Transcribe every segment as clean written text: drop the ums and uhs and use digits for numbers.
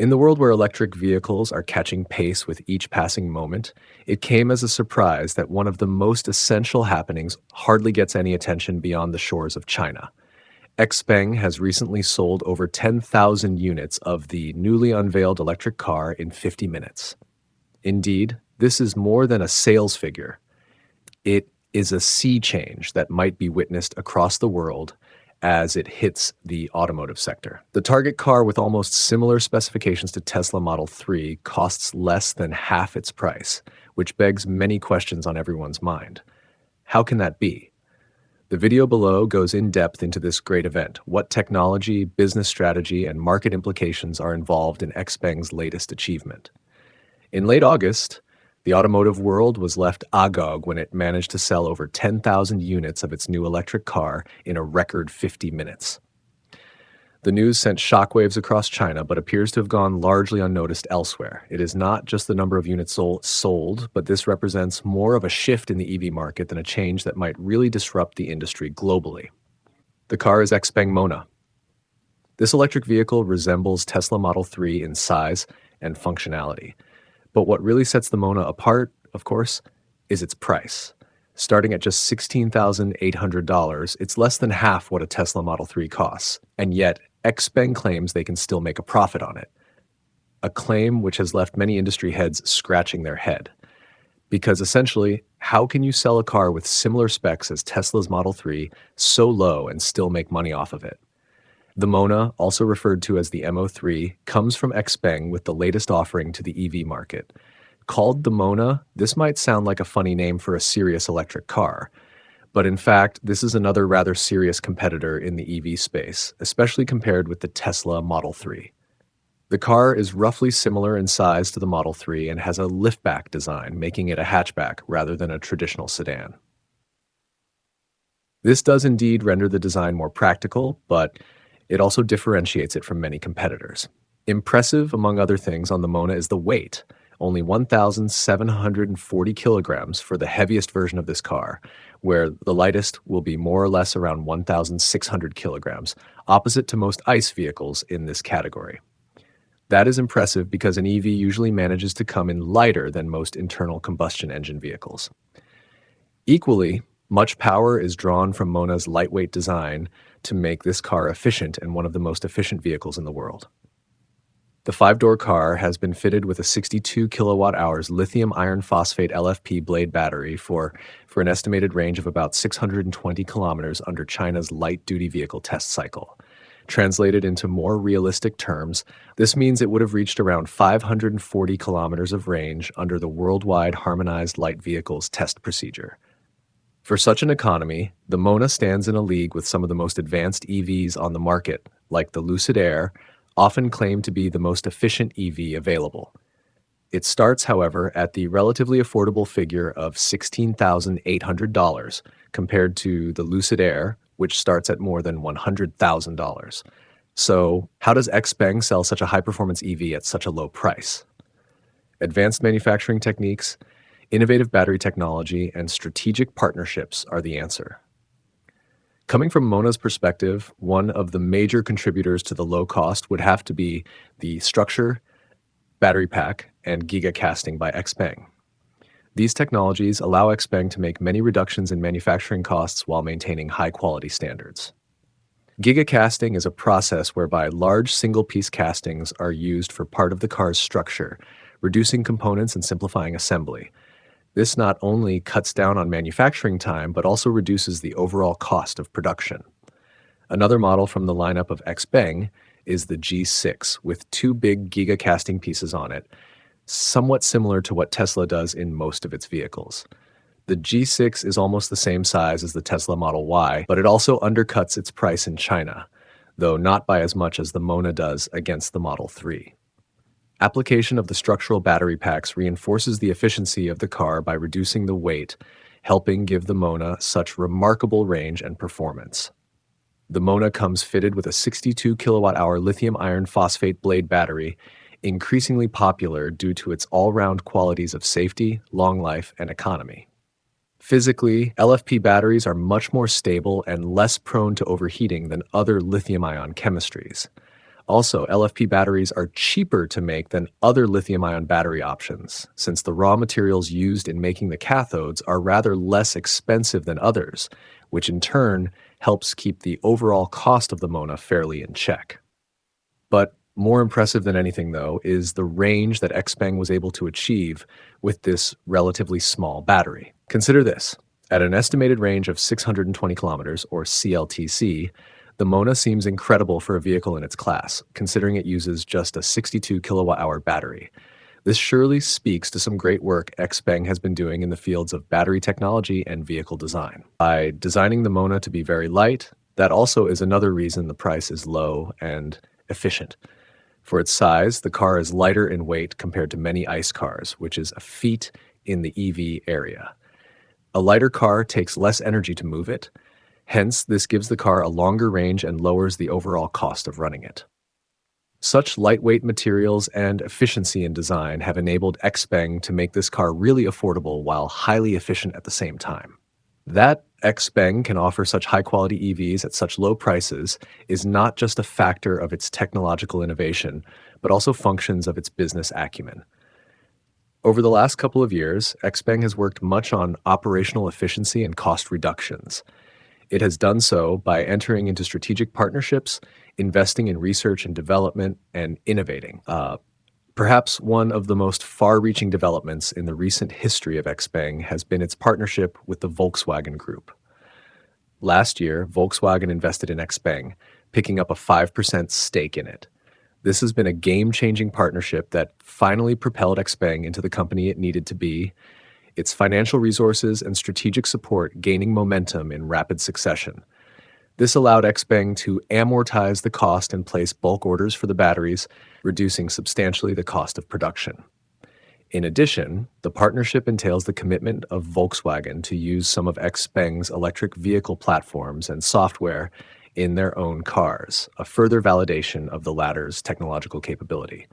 In the world where electric vehicles are catching pace with each passing moment, it came as a surprise that one of the most essential happenings hardly gets any attention beyond the shores of China. Xpeng has recently sold over 10,000 units of the newly unveiled electric car in 50 minutes. Indeed, this is more than a sales figure. It is a sea change that might be witnessed across the world as it hits the automotive sector. The target car, with almost similar specifications to Tesla Model 3, costs less than half its price, which begs many questions on everyone's mind. How can that be? The video below goes in depth into this great event, what technology, business strategy, and market implications are involved in Xpeng's latest achievement. In late August, the automotive world was left agog when it managed to sell over 10,000 units of its new electric car in a record 50 minutes. The news sent shockwaves across China, but appears to have gone largely unnoticed elsewhere. It is not just the number of units sold, but this represents more of a shift in the EV market than a change that might really disrupt the industry globally. The car is Xpeng Mona. This electric vehicle resembles Tesla Model 3 in size and functionality. But what really sets the Mona apart, of course, is its price. Starting at just $16,800, it's less than half what a Tesla Model 3 costs, and yet Xpeng claims they can still make a profit on it. A claim which has left many industry heads scratching their head. Because essentially, how can you sell a car with similar specs as Tesla's Model 3 so low and still make money off of it? The Mona, also referred to as the M03, comes from Xpeng with the latest offering to the EV market. Called the Mona, this might sound like a funny name for a serious electric car, but in fact, this is another rather serious competitor in the EV space, especially compared with the Tesla Model 3. The car is roughly similar in size to the Model 3 and has a liftback design, making it a hatchback rather than a traditional sedan. This does indeed render the design more practical, but it also differentiates it from many competitors. Impressive, among other things, on the Mona is the weight, only 1,740 kilograms for the heaviest version of this car, where the lightest will be more or less around 1,600 kilograms, opposite to most ICE vehicles in this category. That is impressive because an EV usually manages to come in lighter than most internal combustion engine vehicles. Equally, much power is drawn from Mona's lightweight design to make this car efficient and one of the most efficient vehicles in the world. The 5-door car has been fitted with a 62 kilowatt-hours lithium iron phosphate LFP blade battery for an estimated range of about 620 kilometers under China's light-duty vehicle test cycle. Translated into more realistic terms, this means it would have reached around 540 kilometers of range under the worldwide harmonized light vehicles test procedure. For such an economy, the Mona stands in a league with some of the most advanced EVs on the market, like the Lucid Air, often claimed to be the most efficient EV available. It starts, however, at the relatively affordable figure of $16,800 compared to the Lucid Air, which starts at more than $100,000. So, how does Xpeng sell such a high-performance EV at such a low price? Advanced manufacturing techniques, innovative battery technology, and strategic partnerships are the answer. Coming from Mona's perspective, one of the major contributors to the low cost would have to be the structure, battery pack, and gigacasting by Xpeng. These technologies allow Xpeng to make many reductions in manufacturing costs while maintaining high-quality standards. Gigacasting is a process whereby large single-piece castings are used for part of the car's structure, reducing components and simplifying assembly. This not only cuts down on manufacturing time, but also reduces the overall cost of production. Another model from the lineup of Xpeng is the G6, with 2 big gigacasting pieces on it, somewhat similar to what Tesla does in most of its vehicles. The G6 is almost the same size as the Tesla Model Y, but it also undercuts its price in China, though not by as much as the Mona does against the Model 3. Application of the structural battery packs reinforces the efficiency of the car by reducing the weight, helping give the Mona such remarkable range and performance. The Mona comes fitted with a 62 kilowatt-hour lithium iron phosphate blade battery, increasingly popular due to its all-round qualities of safety, long life, and economy. Physically, LFP batteries are much more stable and less prone to overheating than other lithium-ion chemistries. Also, LFP batteries are cheaper to make than other lithium ion battery options, since the raw materials used in making the cathodes are rather less expensive than others, which in turn helps keep the overall cost of the Mona fairly in check. But more impressive than anything, though, is the range that Xpeng was able to achieve with this relatively small battery. Consider this. At an estimated range of 620 kilometers, or CLTC, the Mona seems incredible for a vehicle in its class, considering it uses just a 62 kilowatt hour battery. This surely speaks to some great work Xpeng has been doing in the fields of battery technology and vehicle design. By designing the Mona to be very light, that also is another reason the price is low and efficient. For its size, the car is lighter in weight compared to many ICE cars, which is a feat in the EV area. A lighter car takes less energy to move it. Hence, this gives the car a longer range and lowers the overall cost of running it. Such lightweight materials and efficiency in design have enabled Xpeng to make this car really affordable while highly efficient at the same time. That Xpeng can offer such high-quality EVs at such low prices is not just a factor of its technological innovation, but also functions of its business acumen. Over the last couple of years, Xpeng has worked much on operational efficiency and cost reductions. It has done so by entering into strategic partnerships, investing in research and development, and innovating. Perhaps one of the most far-reaching developments in the recent history of Xpeng has been its partnership with the Volkswagen Group. Last year, Volkswagen invested in Xpeng, picking up a 5% stake in it. This has been a game-changing partnership that finally propelled Xpeng into the company it needed to be, its financial resources and strategic support gaining momentum in rapid succession. This allowed Xpeng to amortize the cost and place bulk orders for the batteries, reducing substantially the cost of production. In addition, the partnership entails the commitment of Volkswagen to use some of Xpeng's electric vehicle platforms and software in their own cars, a further validation of the latter's technological capability.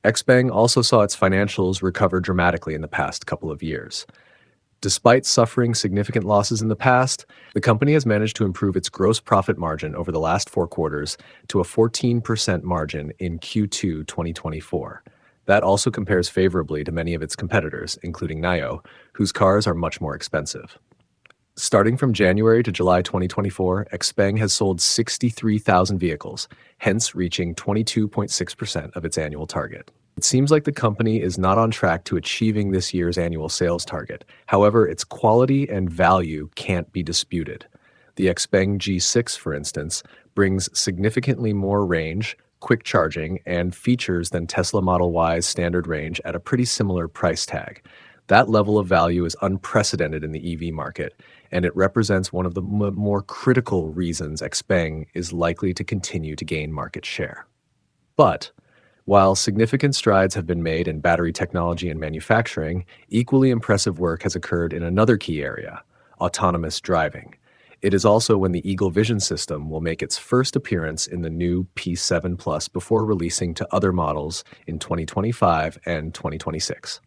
Xpeng also saw its financials recover dramatically in the past couple of years. Despite suffering significant losses in the past, the company has managed to improve its gross profit margin over the last 4 quarters to a 14% margin in Q2 2024. That also compares favorably to many of its competitors, including NIO, whose cars are much more expensive. Starting from January to July 2024, Xpeng has sold 63,000 vehicles, hence reaching 22.6% of its annual target. It seems like the company is not on track to achieving this year's annual sales target. However, its quality and value can't be disputed. The Xpeng G6, for instance, brings significantly more range, quick charging, and features than Tesla Model Y's standard range at a pretty similar price tag. That level of value is unprecedented in the EV market, and it represents one of the more critical reasons Xpeng is likely to continue to gain market share. But while significant strides have been made in battery technology and manufacturing, equally impressive work has occurred in another key area, autonomous driving. It is also when the Eagle Vision system will make its first appearance in the new P7 Plus before releasing to other models in 2025 and 2026.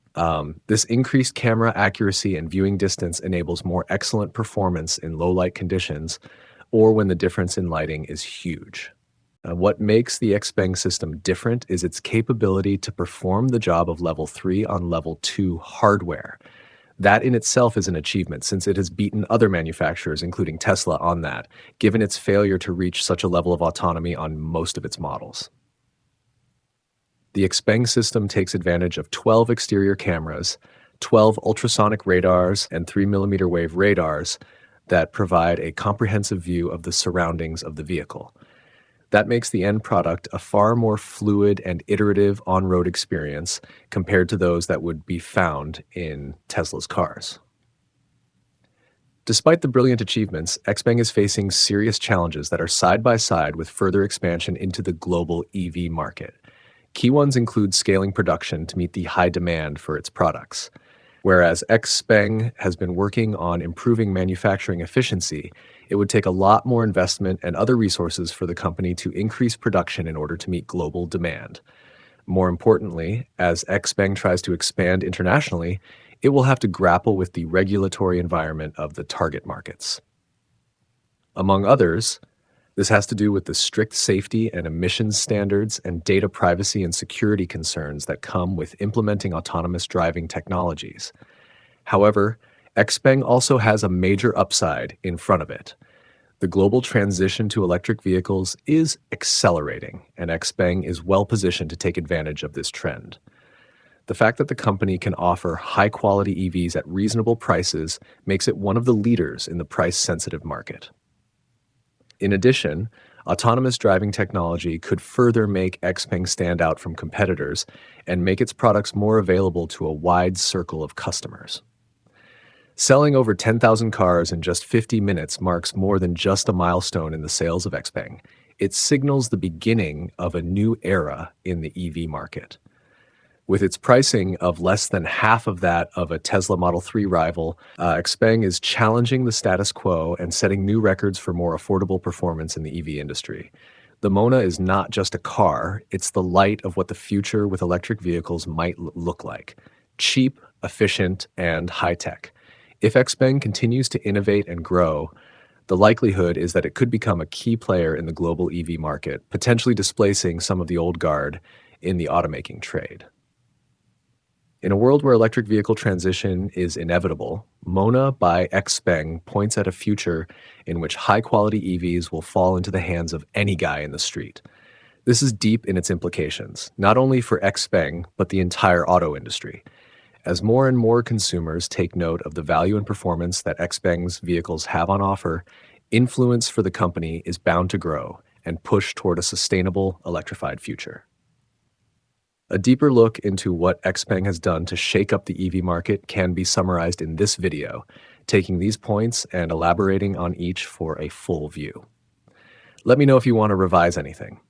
This increased camera accuracy and viewing distance enables more excellent performance in low light conditions or when the difference in lighting is huge. What makes the Xpeng system different is its capability to perform the job of level 3 on level 2 hardware. That in itself is an achievement since it has beaten other manufacturers, including Tesla, on that, given its failure to reach such a level of autonomy on most of its models. The Xpeng system takes advantage of 12 exterior cameras, 12 ultrasonic radars, and 3mm wave radars that provide a comprehensive view of the surroundings of the vehicle. That makes the end product a far more fluid and iterative on-road experience compared to those that would be found in Tesla's cars. Despite the brilliant achievements, Xpeng is facing serious challenges that are side by side with further expansion into the global EV market. Key ones include scaling production to meet the high demand for its products. Whereas Xpeng has been working on improving manufacturing efficiency, it would take a lot more investment and other resources for the company to increase production in order to meet global demand. More importantly, as Xpeng tries to expand internationally, it will have to grapple with the regulatory environment of the target markets. Among others, This has to do with the strict safety and emissions standards and data privacy and security concerns that come with implementing autonomous driving technologies. However, Xpeng also has a major upside in front of it. The global transition to electric vehicles is accelerating, and Xpeng is well positioned to take advantage of this trend. The fact that the company can offer high quality EVs at reasonable prices makes it one of the leaders in the price sensitive market. In addition, autonomous driving technology could further make Xpeng stand out from competitors and make its products more available to a wide circle of customers. Selling over 10,000 cars in just 50 minutes marks more than just a milestone in the sales of Xpeng. It signals the beginning of a new era in the EV market. With its pricing of less than half of that of a Tesla Model 3 rival, Xpeng is challenging the status quo and setting new records for more affordable performance in the EV industry. The Mona is not just a car, it's the light of what the future with electric vehicles might look like: cheap, efficient, and high tech. If Xpeng continues to innovate and grow, the likelihood is that it could become a key player in the global EV market, potentially displacing some of the old guard in the automaking trade. In a world where electric vehicle transition is inevitable, Mona by Xpeng points at a future in which high-quality EVs will fall into the hands of any guy in the street. This is deep in its implications, not only for Xpeng, but the entire auto industry. As more and more consumers take note of the value and performance that Xpeng's vehicles have on offer, influence for the company is bound to grow and push toward a sustainable, electrified future. A deeper look into what Xpeng has done to shake up the EV market can be summarized in this video, taking these points and elaborating on each for a full view. Let me know if you want to revise anything.